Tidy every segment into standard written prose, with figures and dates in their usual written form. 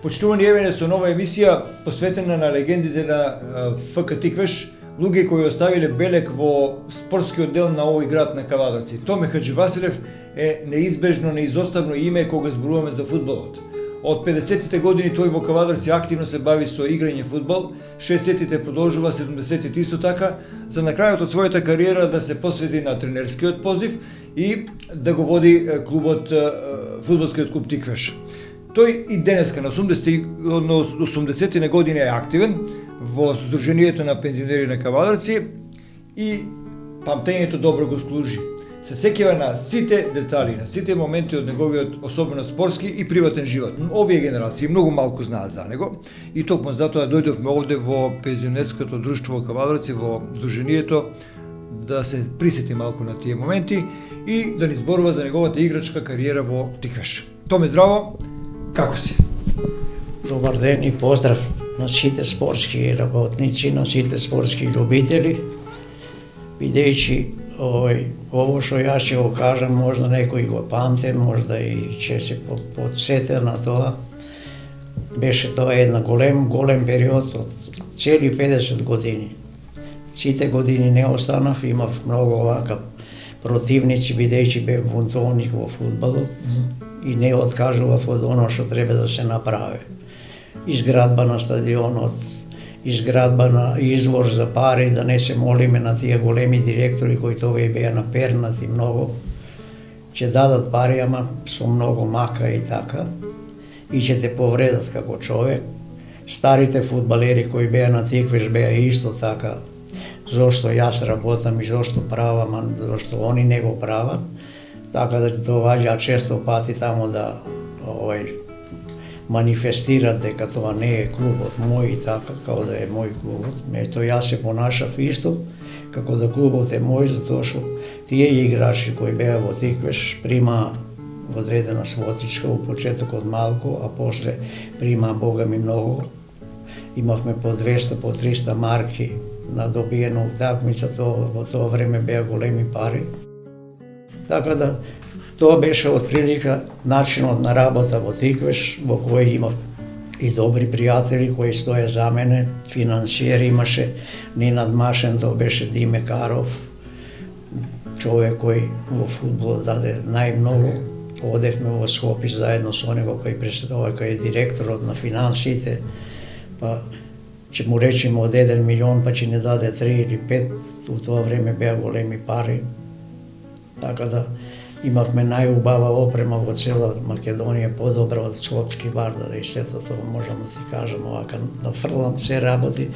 Почитувани евене со нова емисија посветена на легендите на ФК Тиквеш, луѓе кои оставиле белег во спортскиот дел на овој град на Кавадарци. Томе Хадживасилев е неизбежно, неизоставно име кога зборуваме за фудбалот. Од 50-тите години тој во Кавадарци активно се бави со играње фудбал, 60-тите продолжува, 70-тите исто така, за на крајот од својата кариера да се посвети на тренерскиот позив и да го води клубот, фудбалскиот клуб Тиквеш. Тој и денеска на 80-тите години е активен во Сдруженијето на пензионери на Кавадарци и памтењето добро го служи. Се сеќава на сите детали, на сите моменти од неговиот особено спортски и приватен живот. Овие генерации многу малку знаат за него и токму затоа дојдовме овде во пензионерското друштво во Кавадарци, во Сдруженијето, да се присети малку на тие моменти и да ни зборува за неговата играчка кариера во Тиквеш. Томе, здраво! Како си? Добар ден и поздрав на сите спортски работници, на сите спортски љубители. Бидејќи ово што јас ќе го кажам, можда некои го памте, можда и ќе се подсете на тоа. Беше тоа една голем период од цели 50 години. Сите години не останав, имав многу вака противници, бидејќи бев бунтовник во фудбалот и не откажував од оно што треба да се направи. Изградба на стадионот, изградба на извор за пари, да не се молиме на тие големи директори кои тога и беа напернати многу, ќе дадат пари, ама со многу мака и така, и ќе те повредат како човек. Старите фудбалери кои беа на Тиквеш беа исто така, зошто јас работам и зошто правам, а зошто они не го прават, така да доваѓаат често пати тамо да манифестират дека тоа не е клубот мој и така, како да е мој клубот. Ето јас се понашав исто, како да клубот е мој, затоа што тие играчи кои беа во Тиквеш примаа одредена свотичка у почетокот малку, а после примаа богами многу. Имавме по 200, по 300 марки на добиена утакмица, тоа во тоа време беа големи пари. Така да, тоа беше отприлика начинот на работа во Тиквеш, во кој имав и добри пријатели кои стоја за мене, финансиери имаше, Нинад Машен, тоа беше Диме Каров, човек кој во фудбал даде најмногу. Одевме во Скопје заедно со него кај директорот на финансите, па ќе му речеме од 1 милион, па ќе не даде 3 или 5, у тоа време беа големи пари. Така да имавме најубава опрема во цела Македонија, подобра од Скопски Вардар и сето тоа можам да ти кажам, овака нафрлам се работи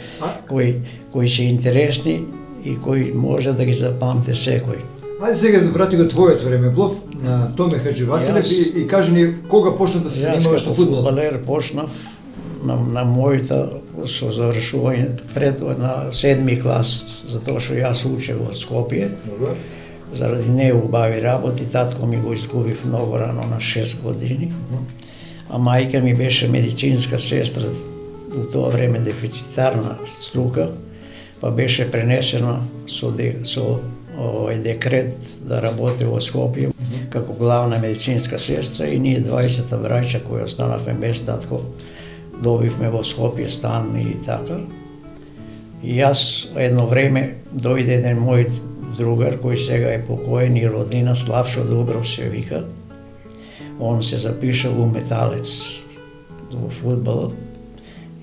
кои се интересни и кои може да ги запамте секој. Ајде сега да врати го твојот времеплов на Томе Хадживасилев и кажи ни кога почна да се занимаваш со фудбал? Јас како фудбалер почнав на мојата со завршување пред на 7ми клас, затоа што јас учев во Скопје. Заради неубави работи, татко ми го изгубив многу рано на 6 години, а мајка ми беше медицинска сестра, у тоа време дефицитарна струка, па беше пренесена со декрет да работи во Скопје како главна медицинска сестра и ние 20 браќа кои останавме без татко, добивме во Скопје стан и така. И јас едно време дојде еден мој другар кој сега е покоен и роднина, Славшо Дубров се вика. Он се запишал у Металец во фудбалот.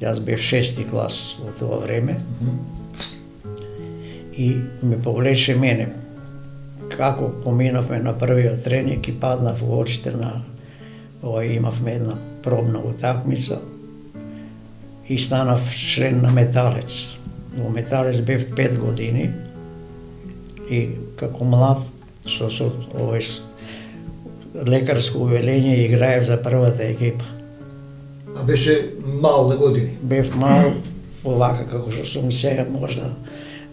Јас бев 6ти клас во тоа време. И ме повлече мене. Како поминавме на првиот тренинг и паднав во очите на имавме една пробна утакмица и станав член на Металец. Во Металец бев 5 години. И како млад со лекарско увелење играев за првата екипа. А беше мал на години? Бев мал, овака како што сум сега, можда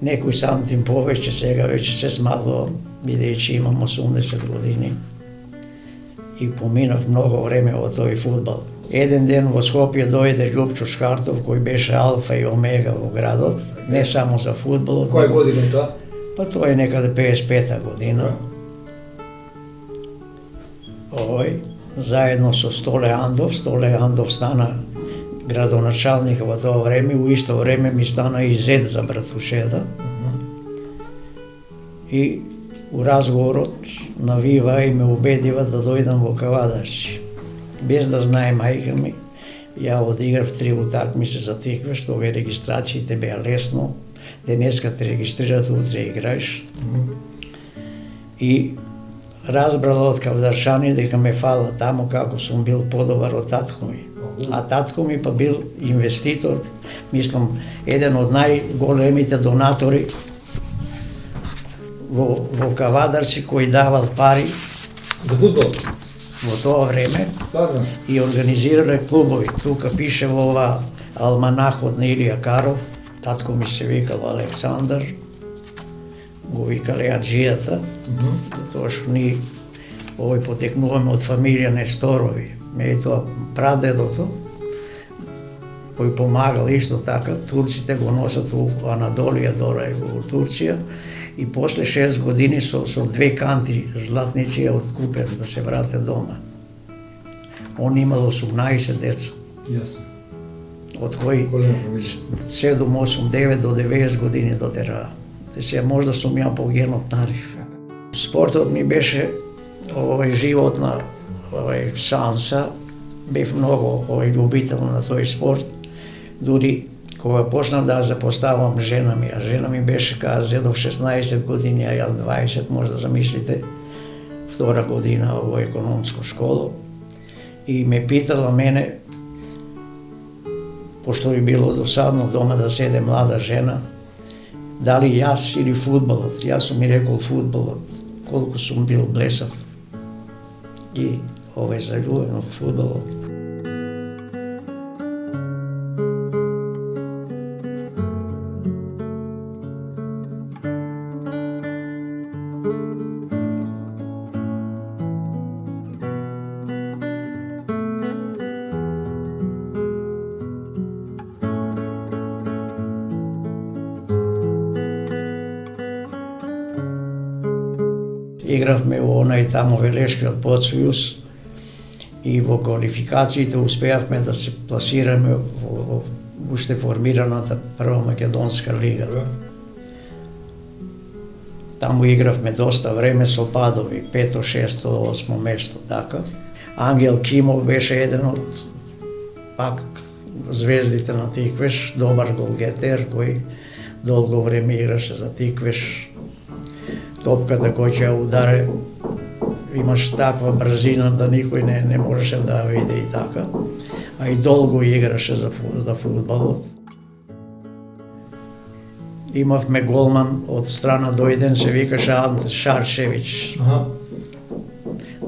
некој сантим повеќе, сега веќе се смалувам, бидејќи имам 80 години. И поминав многу време во тој фудбал. Еден ден во Скопје дојде Љупчо Шкартов, кој беше алфа и омега во градот, не само за фудбалот. Која година е тоа? Па тоа е некаде 55-та година. заедно со Столе Андов стана градоначалника во тоа време, у исто време ми стана и зет за братушеда. И у разговорот навива и ме убедива да дојдам во Кавадарци. Без да знае мајка ми, ја одиграв 3 утакмици за Тиквеш, тога и регистрациите беа лесно. Денеска те регистрират, утре играеш. И разбрала од кавдарчани дека ме фала таму како сум бил подобар од татко ми. А татко ми па бил инвеститор, мислам, еден од најголемите донатори во Кавадарци, кој давал пари За фудбал? во тоа време и организирале клубови. Тука пише во ова алманахот на Илија Каров, татко ми се викал Александар, го викале Аджијата, затоа што ние потекнуваме од фамилија Несторови. Меѓутоа прадедото, кој помагал исто така, турците го носат во Анадолија, доле во Турција, и после 6 години со 2 канти златници ја откупев да се врате дома. Он имал 18 деца. Јасно. Од кои 7, 8, 9 до 90 години дотераа. Се можда сум ја по генот нарив. Спортот ми беше животна шанса. Бев многу љубител на тој спорт. Дури кога почнав да запоставам жена ми, а жена ми беше кога зедов 16 години, а ја 20, можда замислите, втора година во економско школо. И ме питала мене, пошто би било досадно дома да седе млада жена, дали јас или фудбалот. Јас сум ми рекол фудбалот, колку сум бил блесав и заљубен во фудбалот. Игравме во онај таму Велешкиот подсојуз и во квалификациите успеавме да се пласираме во уште формираната прва македонска лига. Таму игравме доста време со падови, 5, 6, 8 место, така. Ангел Кимов беше еден од пак звездите на Тиквеш, добар голгетер кој долго време играше за Тиквеш. Топката кој ќе ја ударе, имаш таква брзина да никој не можеше да ја види и така. А и долго играше за фудбалот. Имавме голман од страна дојден, се викаше Анте Шарчевич.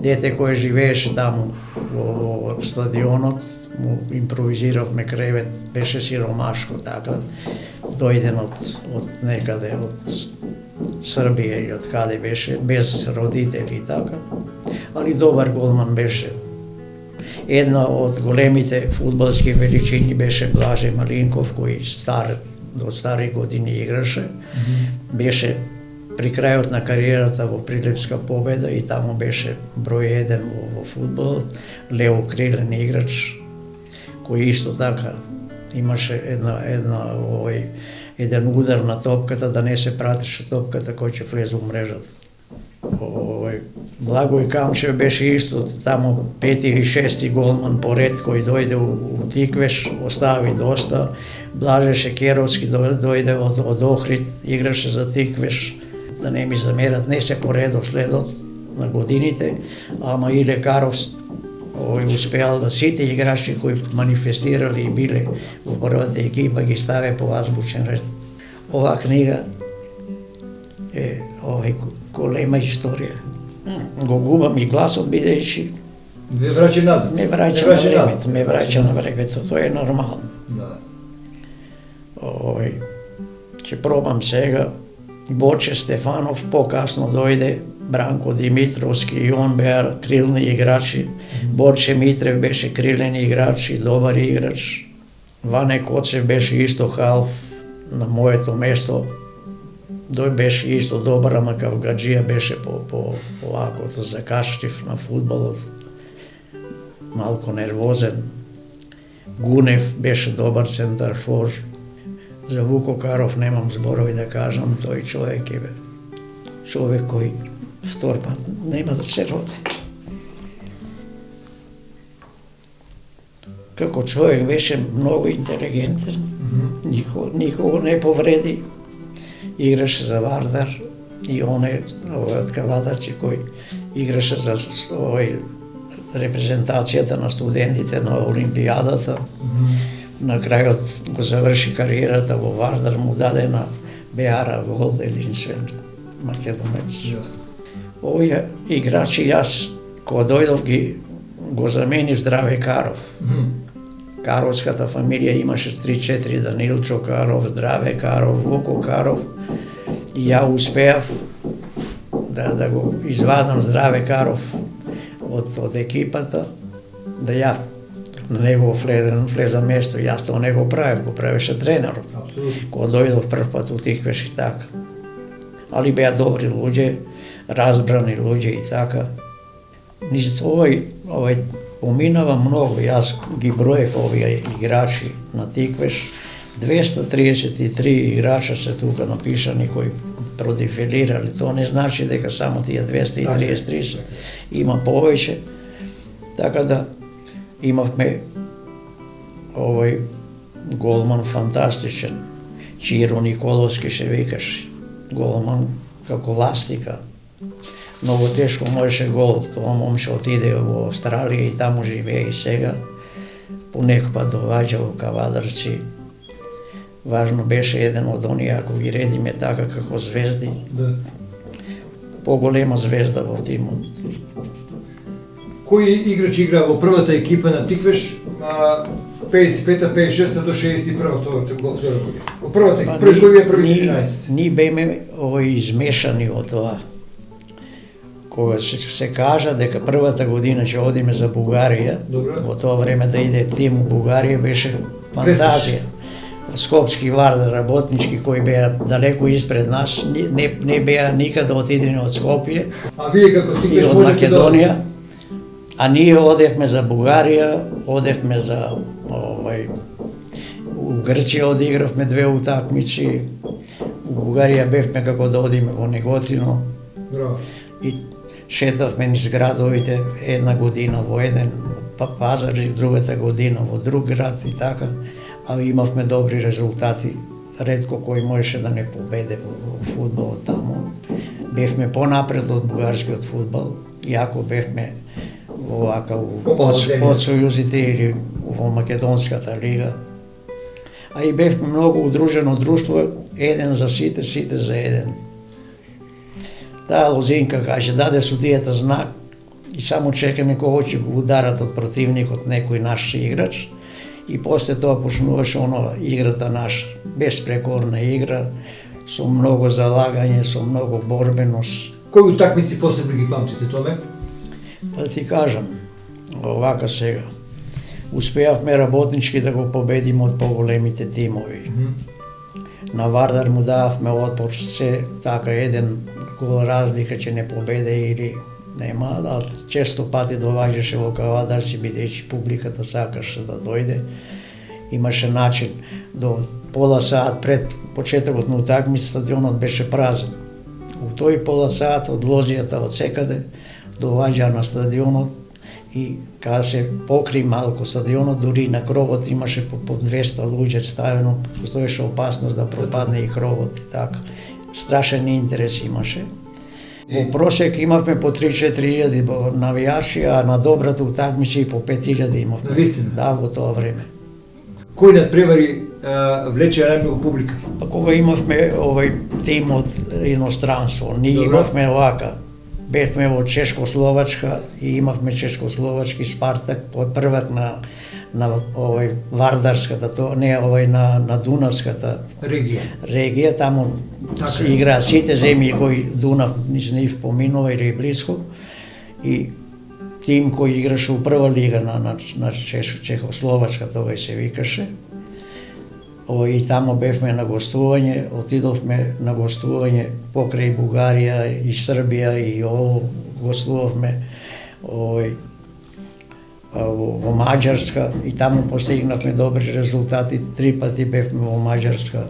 Дете кој живееше таму во стадионот, му импровизиравме кревет, беше сиромашко така. Дојден од некаде, од Србија или од каде беше, без родители и така. Али добар голман беше. Една од големите фудбалски величини беше Блаже Малинков, кој до стари години играше. Беше при крајот на кариерата во Прилепска Победа и таму беше број 1 во фудбалот. Лево крилен играч, кој исто така имаше еден удар на топката, да не се пратеше топката кој ќе влезе у мрежата. Благој Камчев беше исто таму 5 или 6 голман поред кој дојде у Тиквеш, остави доста. Блаже Шекеровски дојде од Охрид, играше за Тиквеш. Да не ми замерат, не се поредов следот на годините, ама и Лекаров успеал да сите играчи кои манифестирали и биле во првата екипа ги ставе по азбучен ред. Оваа книга е голема историја. Го губам и гласот бидејќи Ве враќа назад. ме враќа на времето, тоа е нормално. Да. Ќе пробам сега. Борче Стефанов покасно дојде, Бранко Димитровски и он беа крилни играчи. Борче Митрев беше крилен играч и добар играч. Ване Коцев беше исто халф на моето место. Тој беше исто добар, ама кавгаджија беше по лакото, закаштив на фудбалот. Малку нервозен. Гунев беше добар центарфор. За Вуко Каров немам зборови да кажам, тој човек е човек кој втор пат нема да се роди. Како човек беше многу интелигентен, никого не повреди, играше за Вардар и он е од Кавадарци кој играше за репрезентацијата на студентите на Олимпијадата. На крајот го заврши кариерата во Вардар, му даде на Беара гол единствен македонец. Овие играчи јас кога дојдов го заменив Здраве Каров. Каровската фамилија имаше 3-4, Данилчо Каров, Здраве Каров, Вуко Каров. И ја успеав да го извадам Здраве Каров од екипата, да ја на негово влеза место, јас тоа не го правев, го правеше тренерот. Кога дојдов прв пат утиквеш и така. Али беа добри луѓе, разбрани луѓе и така. Низ овој поминава многу, јас ги броев овие играчи на Тиквеш, 233 играча се тука напишани кои продефилирали. Тоа не значи дека само тие 233 се, има повеќе. Така да имавме овој голман фантастичен, Чиро Николовски се викаше, голман како ластика. Многу тешко можеше гол, тоа момче отиде во Австралија и таму живее и сега. Понекогаш доваѓа во Кавадарци. Важно беше еден од оние, ако ги редиме така како звезди, поголема звезда во тимот. Кој играч игра во првата екипа на Тиквеш 55-та, 56-та до 61-та година? Во првата екипа, кој беа првите 11? Ние беме измешани во тоа. Кога се кажа дека првата година ќе одиме за Бугарија, во тоа време да иде тим у Бугарија беше фантазија. Скопски Вардар, работнички кои беа далеко испред нас, не беа никаде отидени од Скопје и од Македонија. А ние одевме за Бугарија, одевме за у Грција одигравме 2 утакмици. У Бугарија бевме како да одиме во Неготино. И шетавме низ градовите, една година во еден пазар и другата година во друг град и така. А имавме добри резултати. Ретко кој можеше да не победе во фудбалот таму. Бевме понапред од бугарскиот фудбал, иако бевме вака подсојузите или во Македонската лига. А и бевме многу удружено друштво, еден за сите, сите за еден. Таа лозинка каже, даде судијата знак и само чекаме кога ќе го ударат од противникот некој наш играч. И после тоа почнуваше играта наша, беспрекорна игра, со многу залагање, со многу борбеност. Кои утакмици посебно ги памтите, Томе? Па да ти кажам, овака сега. Успеавме работнички да го победиме од поголемите тимови. На Вардар му дававме отпор, се така еден гол разлика ќе не победе или нема, а често пати доваѓаше во Кавадарци, бидејќи публиката сакаше да дојде. Имаше начин, до пола саат пред почетокот на утакмица стадионот беше празен. У тој пола саат од лозијата од секаде доваѓа на стадионот и кога се покри малку стадионот, дури на кровот имаше по 200 луѓе ставено, стоеше опасност да пропадне и кровот и така. Страшен интерес имаше. Во просек имавме по 3-4 навијачи, а на добрата утакмица и по 5000 имавме. Навистина? Да, во тоа време. Кој надпревари влече најмногу публика? Па кога имавме овој тим од иностранство, ние имавме овака. Бевме во Чешко-Словачка и имавме Чешко-Словачки Спартак, првак на овој Вардарската, не овој на Дунавската регија, таму се играа сите земји кои Дунав низ нив поминува или блиско, и тим кој играше у прва лига на Чехословачка, тогај се викаше. И таму бевме на гостување, отидовме на гостување покрај Бугарија и Србија и гостувавме во Маđarska и таму постигнавме добри резултати, 3 пати бевме во Маđarска.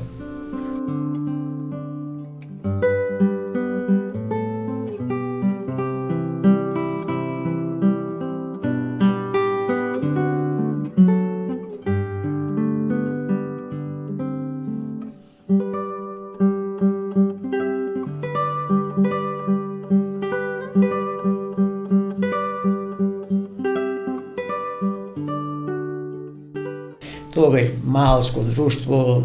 Тогај малско друштво,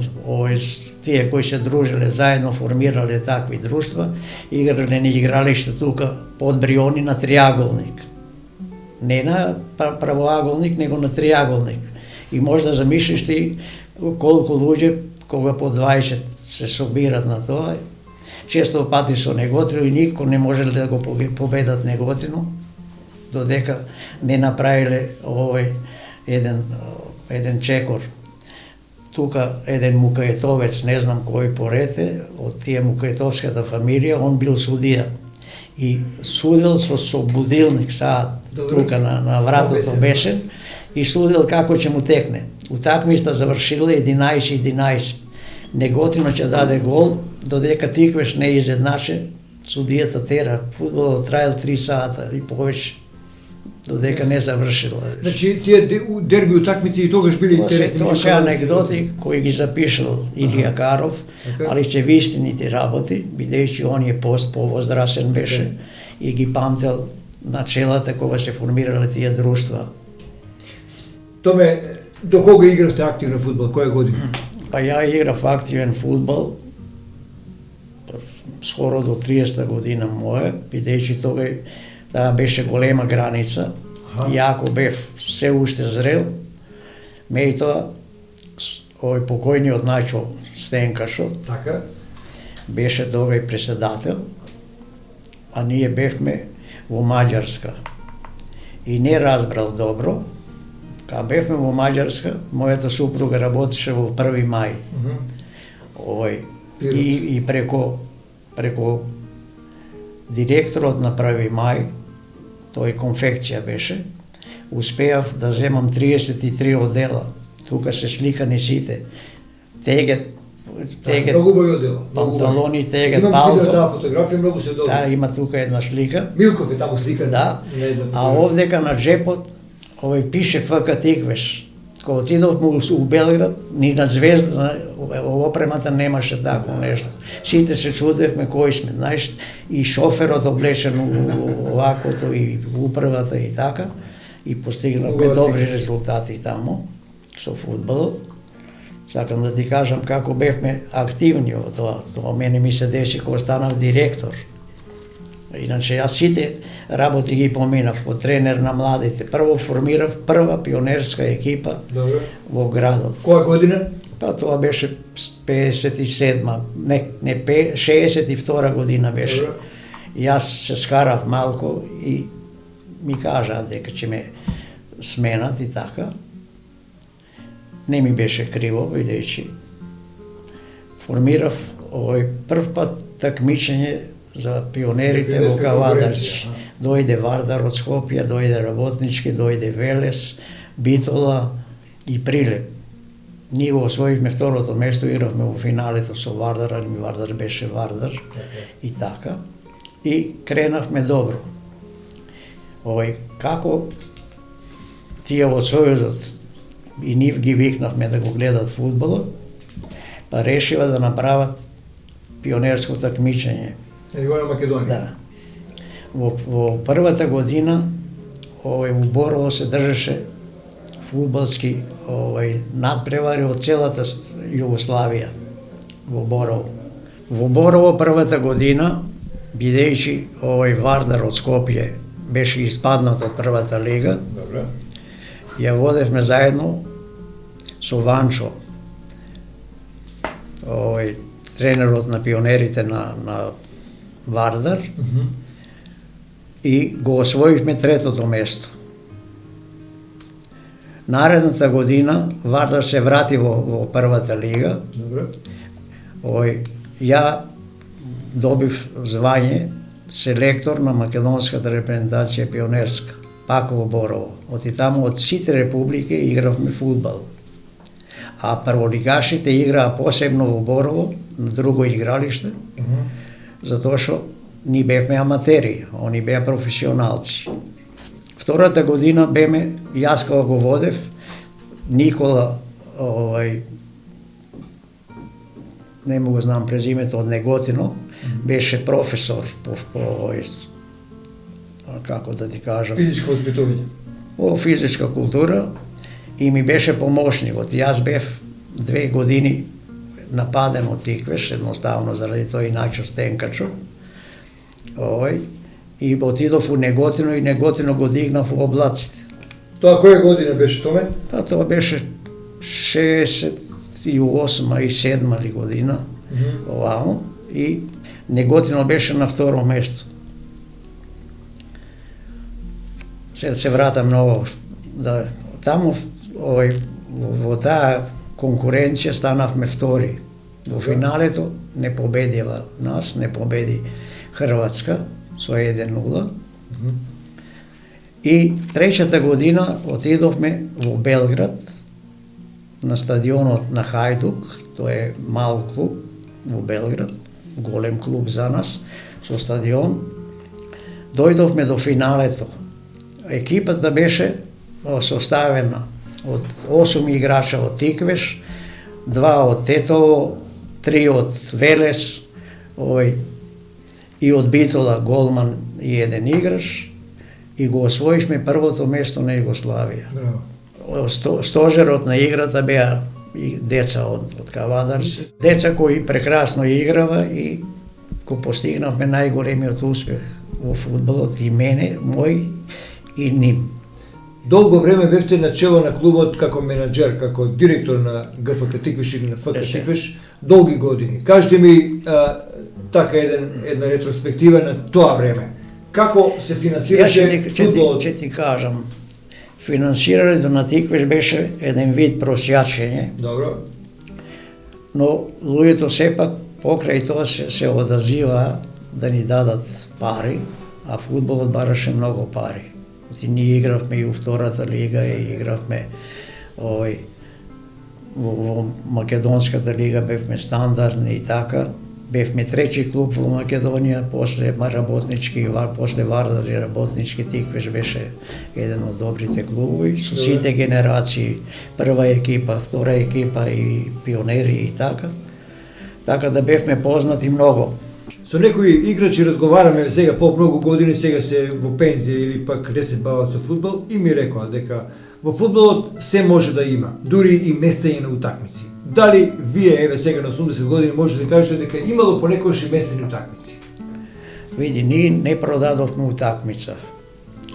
тие кои се дружиле заедно, формирале такви друштва, играле на игралиште тука под Бриони на триаголник. Не на правоаголник, него на триаголник. И може да замислиш ти колку луѓе, кога по 20 се собират на тоа, често пати со неготино и никој не можеле да го победат неготино, додека не направиле еден чекор. Тука еден Мукаетовец, не знам кој порете, од тие Мукаетовската фамилија, он бил судија. И судил со будилник саат, тука на вратото беше, и судил како ќе му текне. Утакмиста завршиле 11-11. Неготино ќе даде гол, додека Тиквеш не изеднаше, судијата тера. Фудбалот траел 3 сата и повеќе, додека не завршила. Значи, тие дерби утакмици и тогаш били интересни. Тоа се анекдоти кои ги запишал Илија Каров, али се вистините работи, бидејќи он е повозрасен беше и ги памтел начелата кога се формирале тие друштва. Томе, до кога игравте активно фудбал? Која година? Па ја играв активен фудбал скоро до 30 година моја, бидејќи тогај таа беше голема граница. Јако бев се уште зрел, меѓутоа овој покојниот Најчо Стенкашот Така? беше тогај председател, а ние бевме во Маđarска. И не разбрал добро. Кога бевме во Маđarска, мојата супруга работеше во 1. мај. И преко директорот на 1. мај, тој конфекција беше, успеав да земам 33 одела. Тука се сликани сите. Тегет, многу бој одела. панталони, тегет, Имам палто. видео таа фотографија, многу се добра. Да, има тука една слика. Милков е таму сликан. Да, а овдека на джепот пише ФК Тиквеш. Кога отидовме у Белград, ни на Звезда, опремата немаше тако нешто. Сите се чудевме кои сме, знаеш, и шоферот облечен овакото, и управата и така, и постигнавме добри резултати тамо, со фудбалот. Сакам да ти кажам како бевме активни во тоа. Тоа мене ми се деси кога станав директор. Иначе јас сите работи ги поминав, во тренер на младите. Прво формирав прва пионерска екипа во градот. Која година? Па тоа беше 57-ма, не 62 година беше. Јас се скарав малку и ми кажаа дека ќе ме сменат и така. Не ми беше криво, бидејќи формирав овој прв пат такмичење за пионерите во Кавадарци. Дојде Вардар од Скопје, дојде Работнички, дојде Велес, Битола и Прилеп. Ние го освоивме второто место, игравме во финалето со Вардар, али ми Вардар беше Вардар и така. И кренавме добро. Како тие од Сојузот и нив ги викнавме да го гледат фудбалот, па решива да направат пионерско такмичење. Во Македонија. Да. Во првата година во Борово се држеше фудбалски надпревари од целата Југославија во Борово. Во Борово првата година, бидејќи Вардар од Скопје беше испаднат од првата лига, ја водевме заедно со Ванчо, тренерот на пионерите на Вардар, и го освоивме третото место. Наредната година Вардар се врати во првата лига. Ја добив звање селектор на македонската репрезентација пионерска. пак во Борово. Оти таму од сите републики игравме фудбал. А прволигашите играа посебно во Борово, на друго игралиште, затоа што ни бевме аматери, они беа професионалци. Втората година беме, јас кога го водев, Никола, не му го знам презимето, од Неготино, беше професор по како да ти кажам, Физичко воспитување. по физичка култура и ми беше помошникот. Јас бев 2 години нападен од тиквеш, едноставно заради тој Начо Стенкачо. И отидов у Неготино и Неготино го дигнав во облаците. Тоа која година беше, Томе? Па тоа беше 68 и 7 ли година, овамо, и Неготино беше на второ место. Сега се вратам ново, да, таму во таа конкуренција станавме втори. Во финалето не победива нас, не победи Хрватска со 1-0. И третата година отидовме во Белград на стадионот на Хајдук, тоа е мал клуб во Белград, голем клуб за нас, со стадион. Дојдовме до финалето. Екипата беше составена од 8 играча од Тиквеш, 2 од Тетово, 3 од Велес, и од Битола голман и 1 играч, и го освоивме првото место на Југославија. Стожерот на играта беа и деца од Кавадарци, деца кои прекрасно играва и го постигнавме најголемиот успех во фудбалот, и мене, мој и ним. Долго време бевте на чело на клубот како менаџер, како директор на ГФК Тиквеш или на ФК Тиквеш, долги години. Кажете ми така една ретроспектива на тоа време. Како се финансираше фудбалот? Ќе ти кажам, финансирањето на Тиквеш беше еден вид просјачење. Добро. Но луѓето сепак покрај тоа се одазиваа да ни дадат пари, а фудбалот бараше многу пари. Ние игравме и во втората лига, и игравме во Македонската лига, бевме стандардни и така. Бевме трети клуб во Македонија, после работнички, после Вардар и работнички Тиквеш беше еден од добрите клубови, со сите генерации, прва екипа, втора екипа и пионери и така. Така да бевме познати многу. Со некои играчи разговараме сега по многу години, сега се во пензија или пак не се бават со фудбал, и ми рекоа дека во фудбалот се може да има, дури и местење на утакмици. Дали вие, еве сега на 80 години, можете да кажете дека имало понекогаш и местени утакмици? Види, ние не продадовме утакмица.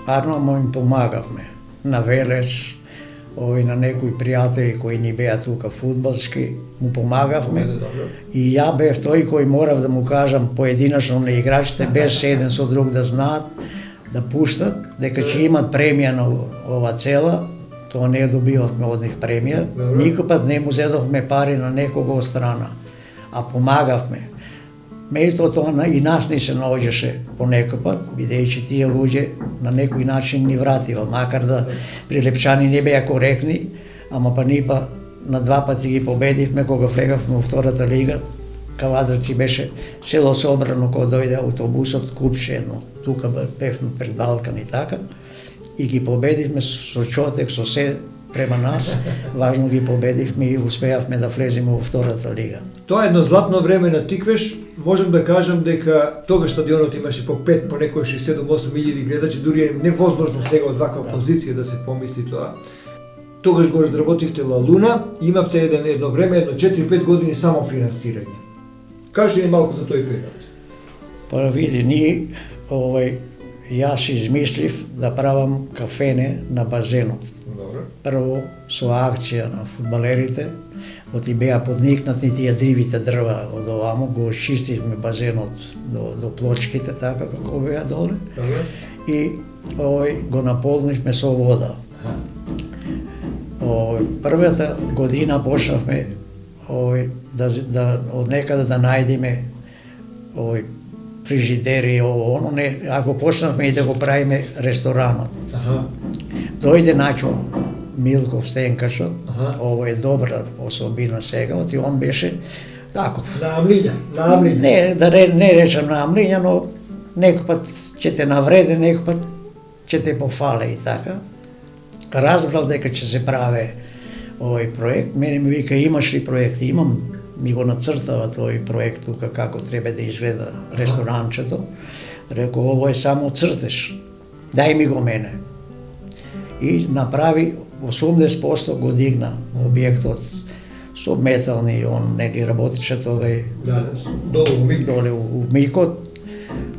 Арно им помагавме. На Велес, на некои пријатели кои ни беа тука фудбалски, му помагавме. И ја бев тој кој морав да му кажам поединачно на играчите, без еден со друг да знаат, да пуштат, дека ќе имат премија на ова цела. Тоа не добивавме од нив премија, никој пат не му зедовме пари на некого од страна, а помагавме. Меѓутоа тоа и нас не се наоѓаше понекој пат, бидејќи тие луѓе на некој начин ни вратива, макар да Прилепчани не беа коректни, ама па ни на 2 пати ги победивме кога влегавме во втората лига. Кавадарци беше село собрано кога дојде автобусот, купче едно, тука бевме пред Балкан и така. И ги победивме со чотек, со се према нас, важно ги победивме и успеавме да влеземе во втората лига. Тоа е едно златно време на Тиквеш. Можам да кажам дека тогаш стадионот имаше по 5, по некој 6-7-8 илјади гледачи, дури е невозможно сега од ваква позиција да се помисли тоа. Тогаш го разработивте Ла Луна, имавте едно време, едно 4-5 години само финансирање. Кажете ни малку за тој период. Па види, ние јас измислив да правам кафене на базенот. Добро. Прво со акција на фудбалерите, оти беа подникнати тие дивите дрва од овамо, го очистивме базенот до плочките, така како беа доле. Добро. И го наполнивме со вода. Првата година почнавме од некаде да најдеме фрижидери, ово, оно, не, ако почнавме и да го правиме ресторанот. Аха. Дојде Начо Милков Стенкашот, Аха. ово е добра особина сега, и он беше таков. На Амлиња. Не, не речам на Амлиња, но некој пат ќе те навреде, некој пат ќе те пофале и така. Разбрал дека ќе се праве овој проект, мене ми вика имаш ли проект? Имам, ми го нацртава тој проект тука како треба да изгледа ресторанчето. Реко, ово е само цртеж, дај ми го мене. И направи 80% го дигна објектот со метални, он нели работеше тогај Да, долу у Микот,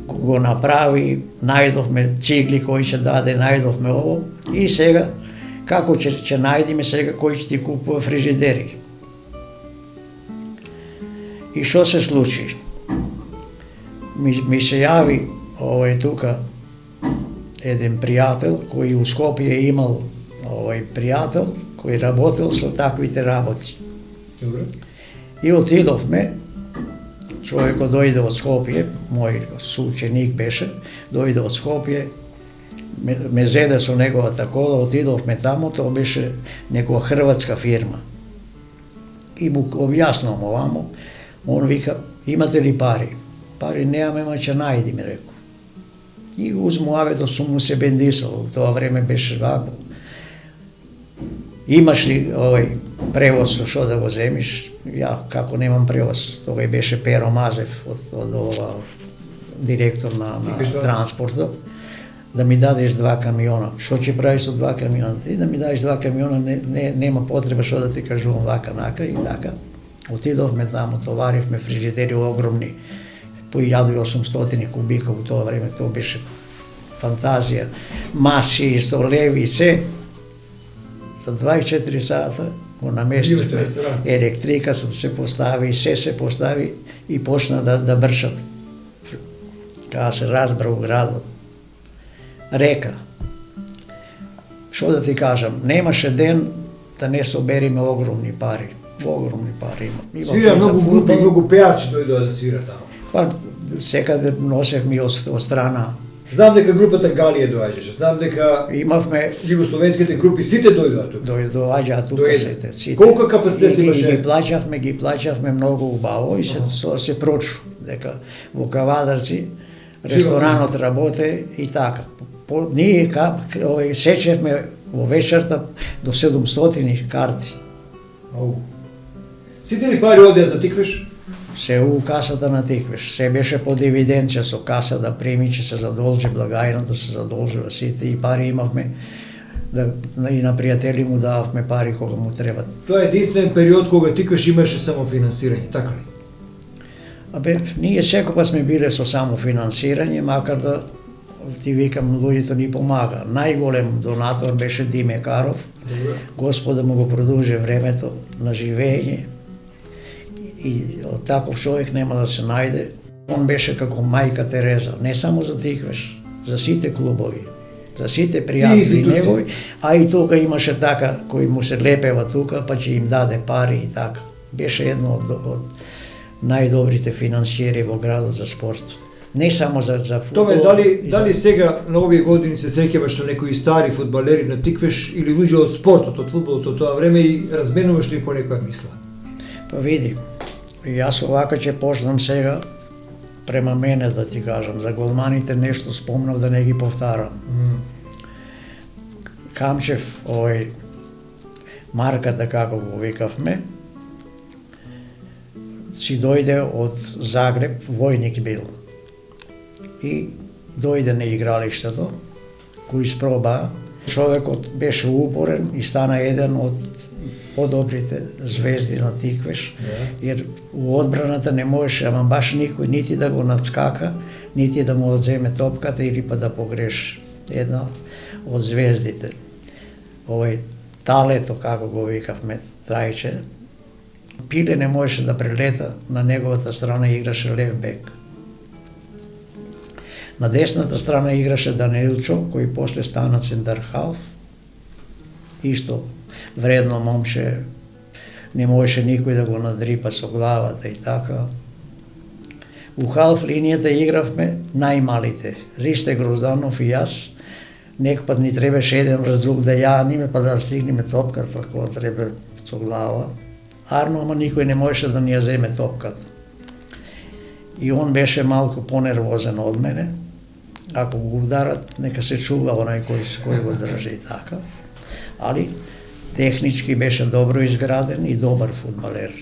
го направи, најдовме цигли кои ќе даде, најдовме ово и сега како ќе најдеме сега кој ќе ти купува фрижидери. И што се случи? Ми се јави овој тука еден пријател кој у Скопје имал овој пријател кој работел со таквите работи. Добре. И отидовме, човекот дојде од Скопје, мој соученик беше, дојде од Скопје, ме зеде со неговата кола, отидовме таму, тоа беше некоја хрватска фирма. И му објаснувам овамо, он вика, имате ли пари? Пари немаме, ама ќе најдеме, реко. И узму авето сум му се бендисал, тоа време беше вако. Имаш ли овој превоз со што да го земиш? Ја, како немам превоз, тогај беше Перо Мазев од ова директор на транспортот, да ми дадеш 2 камиона. Што ќе правиш со 2 камиона? Ти да ми дадеш 2 камиона, нема потреба што да ти кажувам вака, нака и така. Отидовме таму, товаривме фрижидери огромни, по 1800 кубика у тоа време, тоа беше фантазија. Маси, столеви, се. За 24 сата го наместивме, електрика се постави, се постави и почна да бршат. Кога се разбра у градот. Река. Што да ти кажам, немаше ден да не собериме огромни пари. Огромни пари има. Свира многу групи, многу пеачи дојдоа да свира таму. Па секаде носевме од страна. Знам дека групата Галија доаѓаше, знам дека Имавме југословенските групи сите дојдоа тука. доаѓаа тука сите. Колку капацитет имаше? Ги плаќавме многу убаво и се прочу дека во Кавадарци ресторанот работе и така. Ние сечевме во вечерта до 700 карти. Сите ли пари одеа за Тиквеш? Се у касата на Тиквеш. Се беше под евиденција со каса да преми, че се задолжи благајната, се задолжува сите и пари имавме и на пријатели му дававме пари кога му требат. Тоа е единствен период кога Тиквеш имаше самофинансирање, така ли? Абе, ние секогаш сме биле со самофинансирање, макар да ти викам, луѓето ни помага. Најголем донатор беше Диме Каров. Господа му го продолжи времето на живење и таков човек нема да се најде. Он беше како мајка Тереза, не само за Тиквеш, за сите клубови, за сите пријатели негови, а и тука имаше така кој му се лепева тука, па ќе им даде пари и така. Беше едно од најдобрите финансиери во градот за спорт. Не само за фудбал. Томе, дали сега на овие години се среќаваш со некои стари фудбалери на Тиквеш или луѓе од спортот, од фудбалот од тоа време и разменуваш ли по некоја мисла? Па види, јас овака ќе почнам сега према мене да ти кажам, за голманите нешто спомнав да не ги повтарам. Камчев, овој марката како го викавме, си дојде од Загреб, војник бил. И дојде на игралиштето, кој испроба, човекот беше упорен и стана еден од подобрите звезди на Тиквеш, jer у одбраната не можеше, ама баш никој нити да го надскака, нити да му одземе топката или па да погреши. Една од звездите. Овој талето, како го викавме, Трајче, пиле не можеше да прелета, на неговата страна играше лев бек. На десната страна играше Данилчо, кој после стана центар халф. Исто вредно момче, не можеше никој да го надрипа со главата и така. У халф линијата игравме најмалите. Ристе Грозданов и јас. Некпад ни требаше еден врз друг да јаниме, па да стигнеме топката, кога треба со глава. Арно, ама никој не можеше да ни ја земе топката. И он беше малку понервозен од мене. Ако го ударат, нека се чува онај кој го држи и така. Али технички беше добро изграден и добар фудбалер.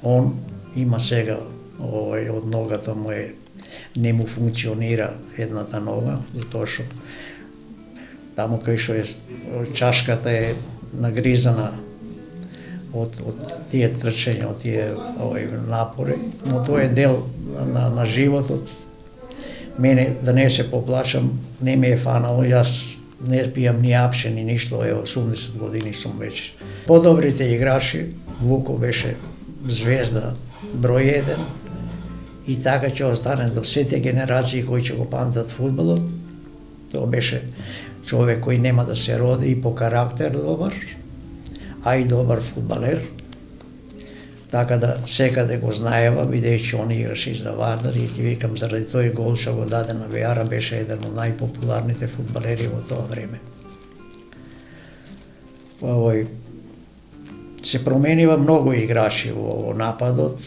Он има сега од ногата му не му функционира едната нога, затоа што таму кај што чашката е нагризана од тие трчења, од тие напори, но тоа е дел на животот. Мене, да не се поплачам, не ме е фанало, јас не пијам ни апше, ни ништо, 80 години сум веќе. Подобрите играчи, Вуко беше звезда број 1 и така ќе остане до сите генерации кои ќе го памтат фудбалот. Тоа беше човек кој нема да се роди и по карактер добар, а и добар фудбалер. Така да секаде го знаева, бидејќи он играше и за Вардар и ти викам, заради тој гол што го даде на Веара, беше еден од најпопуларните фудбалери во тоа време. Се променива многу играчи во нападот.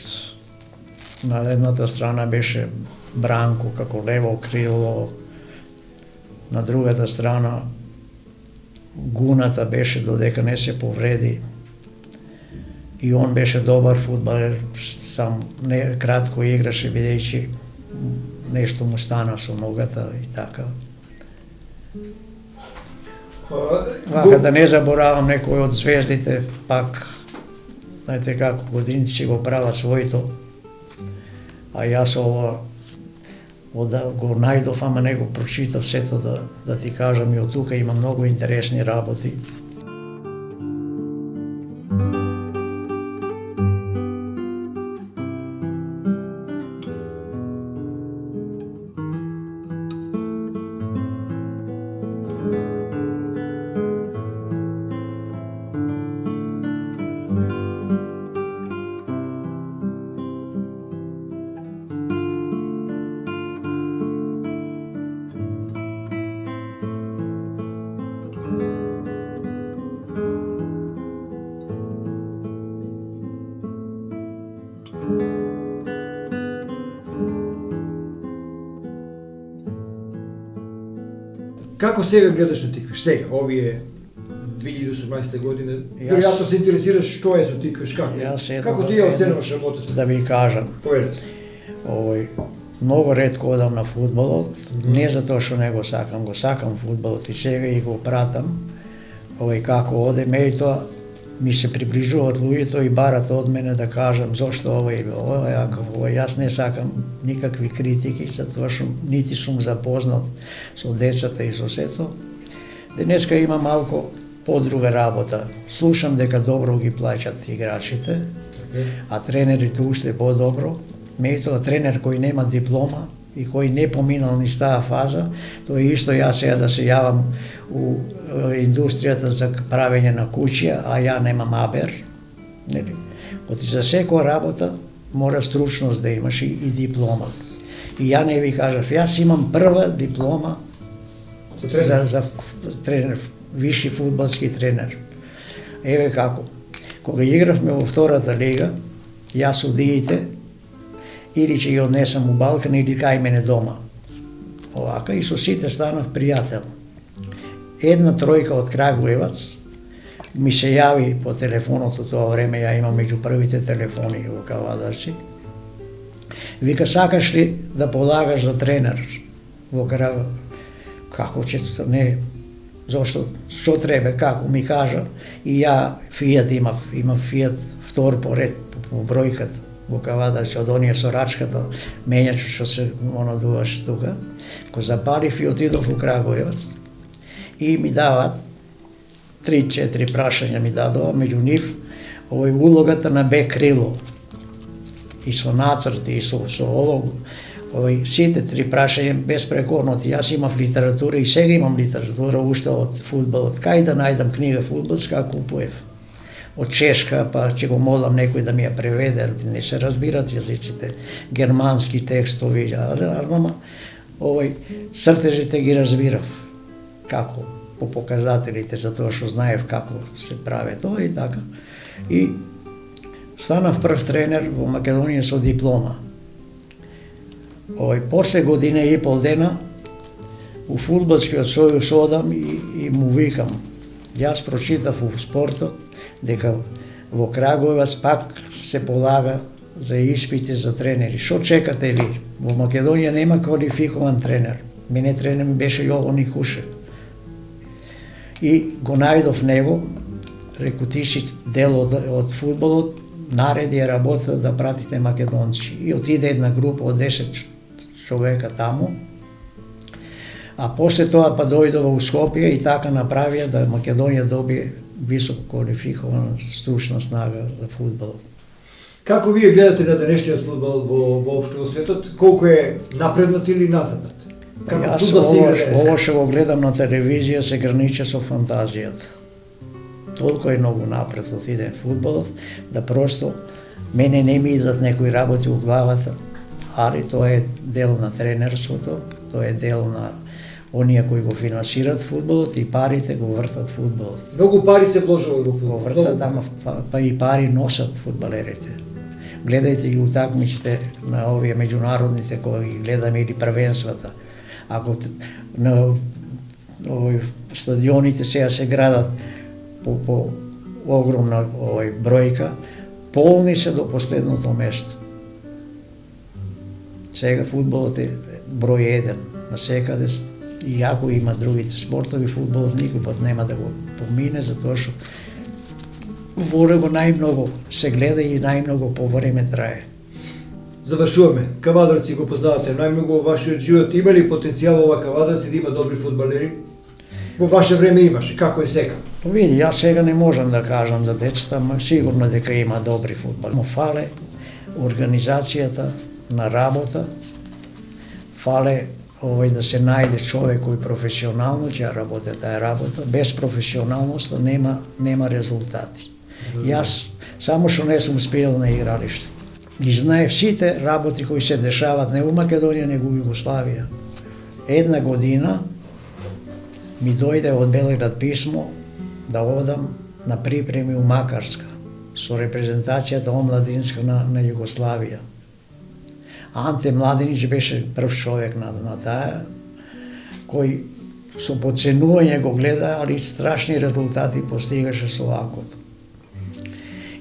На едната страна беше Бранко како лево крило, на другата страна Гуната беше додека не се повреди. И он беше добар фудбалер, сам не кратко играше бидејќи нешто му стана со ногата и така. Вака да не заборавам некој од звездите, пак знаете како годинци го прават своето. А јас ова го најдов, ама не го прочитав сето да ти кажам, и од тука има многу интересни работи. Како сега гледаш на Тиквиш? Сега, овие 2018 година, веројатно се интересираш што е со Тиквиш, како ти ја оценуваш работата? Да ви кажам, многу ретко одам на фудбалот, не затоа што не го сакам фудбалот и сега и го пратам, како оде, меѓутоа ми се приближуваат луѓето и барат од мене да кажам зошто ова и ова, јас не сакам никакви критики, затоа што нити сум запознат со децата и со сето. Денеска има малку подруга работа. Слушам дека добро ги плаќат играчите, а тренерите уште подобро. Меѓутоа тренер кој нема диплома и кој не поминал ни таа фаза, тоа е исто јас сега да се јавам у индустријата за правење на куќи, а ја немам абер. Оти за секоја работа мора стручност да имаш и диплома. И ја не ви кажав, јас имам прва диплома за тренер, виши фудбалски тренер. Еве како. Кога игравме во втората лига, јас судиите или ќе ги однесам у Балкан или кај мене дома. Овака, и со сите станав пријател. Една тројка од Крагуевац ми се јави по телефонот, од тоа време ја имам меѓу првите телефони во Кавадарци. Вика, сакаш ли да полагаш за тренер во Крагуевац? Како ќе не, зошто, што треба, како ми кажа. И ја Фијат имав Фијат втор поред по бројката во Кавадарци, од оние со рачката, мењачо што се онадуваше тука. Ко запалив и отидов у Крагуевац и ми даваат 3-4 прашања ми дадова, меѓу нив улогата на бек крило. И со нацрти, и со ово, сите 3 прашања безпрекорно. Јас имав литература и сега имам литература уште од фудбалот. Кај да најдам книга фудбалска, купуев. од Чешка, па ќе го молам некој да ми ја преведе, не се разбират јазиците, германски текстови, ама цртежите ги разбирав, како по показателите, затоа што знаев како се прави тоа и така. И станав прв тренер во Македонија со диплома. После година и пол дена у фудбалскиот сојуз одам и му викам, јас прочитав у спортот дека во Крагуевац пак се полага за испити за тренери. Што чекате ви? Во Македонија нема квалификован тренер. Мене тренер ми беше Јован Никушев. И го најдов него, реку ти си дел од фудбалот, нареди е работа да пратите македонци. И отиде една група од 10 човека таму, а после тоа па дојдова у Скопје и така направија да Македонија добие високо квалификована стручна снага за фудбалот. Како вие гледате на денешниот фудбал воопшто во светот? Колку е напреднат или назаднат? Како фудбал се игра денеска? Ово што го гледам на телевизија се граничи со фантазијата. Толку е многу напред отиде фудбалот, да просто мене не ми идат некои работи у главата, али тоа е дел на тренерството, тоа е дел на оние кои го финансират фудбалот и парите го вртат фудбалот. Многу пари се вложува во фудбал. Го вртат, ама па и пари носат фудбалерите. Гледајте ги утакмиците на овие меѓународните кои ги гледаме или првенствата. Ако на стадионите сега се градат по огромна бројка, полни се до последното место. Сега фудбалот е број 1 на секаде, и ако има другите спортови, фудбалот никој пат нема да го помине, затоа што воле го најмногу се гледа и најмногу по време трае. Завршуваме. Кавадарци го познавате најмногу во вашиот живот. Има ли потенцијал ова Кавадарци да има добри фудбалери? Во ваше време имаше, како е сега? Па види, јас сега не можам да кажам за децата, ама сигурно дека има добри фудбали. Му фале организацијата на работа, фале да се најде човек кој професионално ќе работи таа работа. Без професионалност нема резултати. Јас само што не сум спиел на игралиште. Ги знаев сите работи кои се дешават не у Македонија, него у Југославија. Една година ми дојде од Белград писмо да одам на припреми у Макарска со репрезентацијата омладинска на Југославија. Анте Младинич беше прв човек на таа, кој со подценување го гледа, али страшни резултати постигаше со лакото.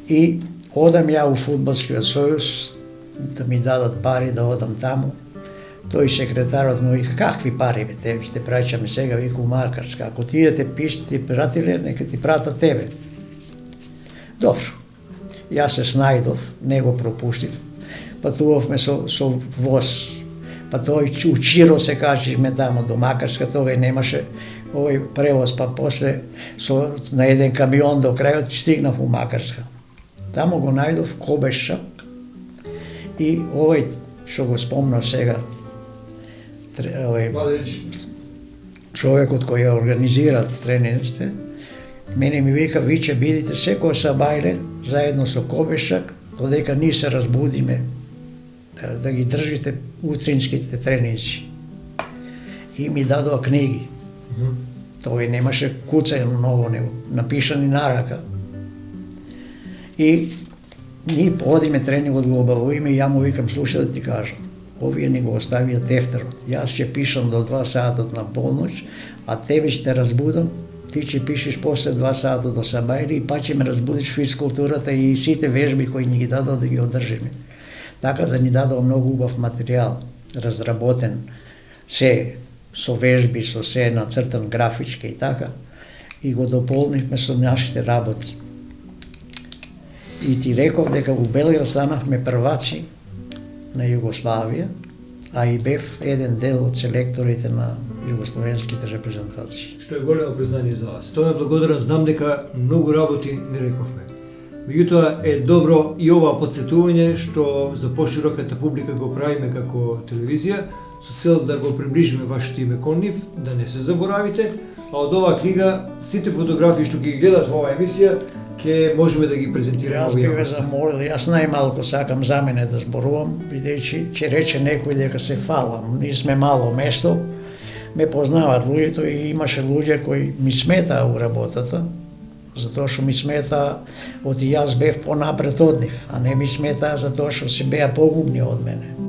И одам ја у фудбалскиот сојуз да ми дадат пари да одам таму. Тој секретарот му вика, какви пари бе, тебе ще праќаме сега, вика у Макарска, ако тие те пишете пратиле, нека ти пратат тебе. Добро, јас се снајдов, не го пропуштив, патувавме со воз, па тој у Чиро се качивме тамо до Макарска, тога немаше овој превоз, па после на еден камион до крајот стигнав у Макарска. Тамо го најдов Кобешчак и овој што го спомнав сега, човекот кој ја организира тренерите, мене ми вика, ви ќе бидите секој сабајле заедно со Кобешчак, додека ние се разбудиме, да ги држите утринските тренинзи. И ми дадоа книги. Тој немаше куцајно ново него, напишани на рака. И ние одиме тренингот го обавуваме и ја му викам, слушај да ти кажам, овие ни го оставија тефтерот. Јас ќе пишам до 2 сатот на полноќ, а тебе ќе те разбудам, ти ќе пишеш после 2 сатот до сабајли и па ќе ме разбудиш физкултурата и сите вежби кои ни ги дадоа да ги одржиме. Така да ни дадоа многу убав материјал, разработен, се со вежби, со се нацртан графички и така, и го дополнивме со нашите работи. И ти реков дека у Белград станавме прваци на Југославија, а и бев еден дел од селекторите на југословенските репрезентации. Што е големо признание за вас. Тоа благодарам, знам дека многу работи не рековме. Меѓутоа е добро и ова подсетување што за пошироката публика го правиме како телевизија, со цел да го приближиме вашето име кон нив, да не се заборавите, а од оваа книга сите фотографии што ги гледат во оваа емисија ке можеме да ги презентираме Јас овие би ве гости. замолил, јас најмалку сакам за мене да зборувам, бидејќи ќе рече некој дека се фалам. Ние сме мало место, ме познаваат луѓето и имаше луѓе кои ми сметаа у работата, затоа што ми сметаа оти јас бев понапред од нив, а не ми сметаа затоа што се беа погумни од мене.